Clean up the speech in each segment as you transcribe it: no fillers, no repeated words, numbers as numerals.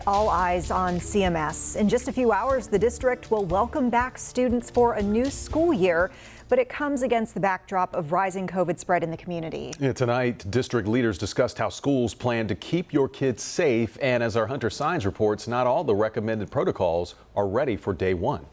All eyes on CMS. In just a few hours, the district will welcome back students for a new school year, but it comes against the backdrop of rising COVID spread in the community. Tonight, district leaders discussed how schools plan to keep your kids safe. And as our Hunter Signs reports, not all the recommended protocols are ready for day one.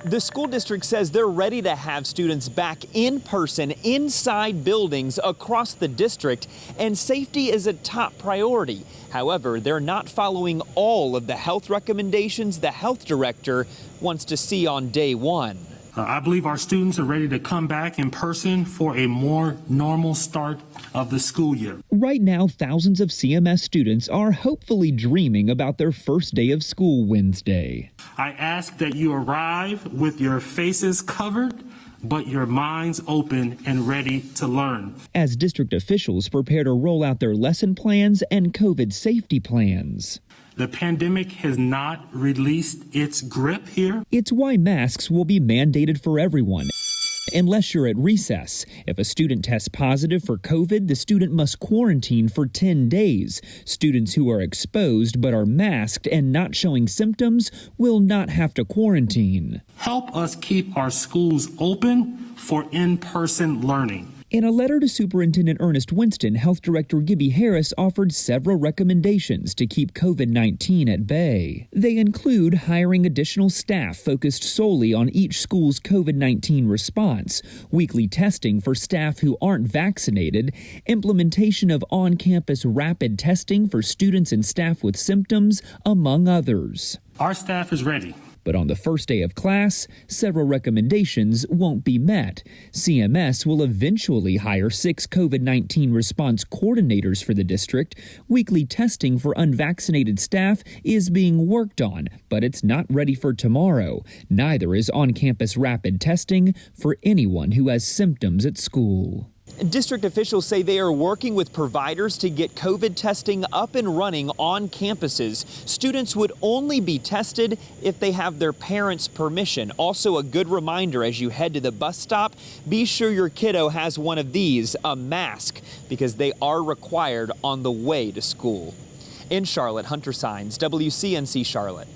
The school district says they're ready to have students back in person inside buildings across the district, and safety is a top priority. However, they're not following all of the health recommendations the health director wants to see on day one. I believe our students are ready to come back in person for a more normal start of the school year. Right now, thousands of CMS students are hopefully dreaming about their first day of school Wednesday. I ask that you arrive with your faces covered, but your minds open and ready to learn. As district officials prepare to roll out their lesson plans and COVID safety plans. The pandemic has not released its grip here. It's why masks will be mandated for everyone, unless you're at recess. If a student tests positive for COVID, the student must quarantine for 10 days. Students who are exposed but are masked and not showing symptoms will not have to quarantine. Help us keep our schools open for in-person learning. In a letter to Superintendent Earnest Winston, Health Director Gibbie Harris offered several recommendations to keep COVID-19 at bay. They include hiring additional staff focused solely on each school's COVID-19 response, weekly testing for staff who aren't vaccinated, implementation of on-campus rapid testing for students and staff with symptoms, among others. Our staff is ready. But on the first day of class, several recommendations won't be met. CMS will eventually hire 6 COVID-19 response coordinators for the district. Weekly testing for unvaccinated staff is being worked on, but it's not ready for tomorrow. Neither is on-campus rapid testing for anyone who has symptoms at school. District officials say they are working with providers to get COVID testing up and running on campuses. Students would only be tested if they have their parents' permission. Also, a good reminder as you head to the bus stop, be sure your kiddo has one of these, a mask, because they are required on the way to school. In Charlotte, Hunter Signs, WCNC Charlotte.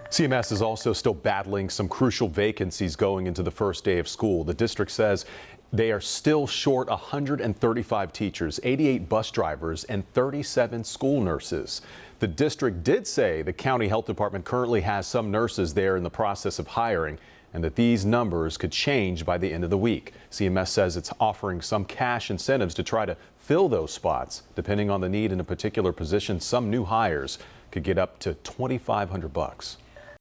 CMS is also still battling some crucial vacancies going into the first day of school. The district says they are still short 135 teachers, 88 bus drivers, and 37 school nurses. The district did say the county health department currently has some nurses there in the process of hiring, and that these numbers could change by the end of the week. CMS says it's offering some cash incentives to try to fill those spots. Depending on the need in a particular position, some new hires could get up to $2,500.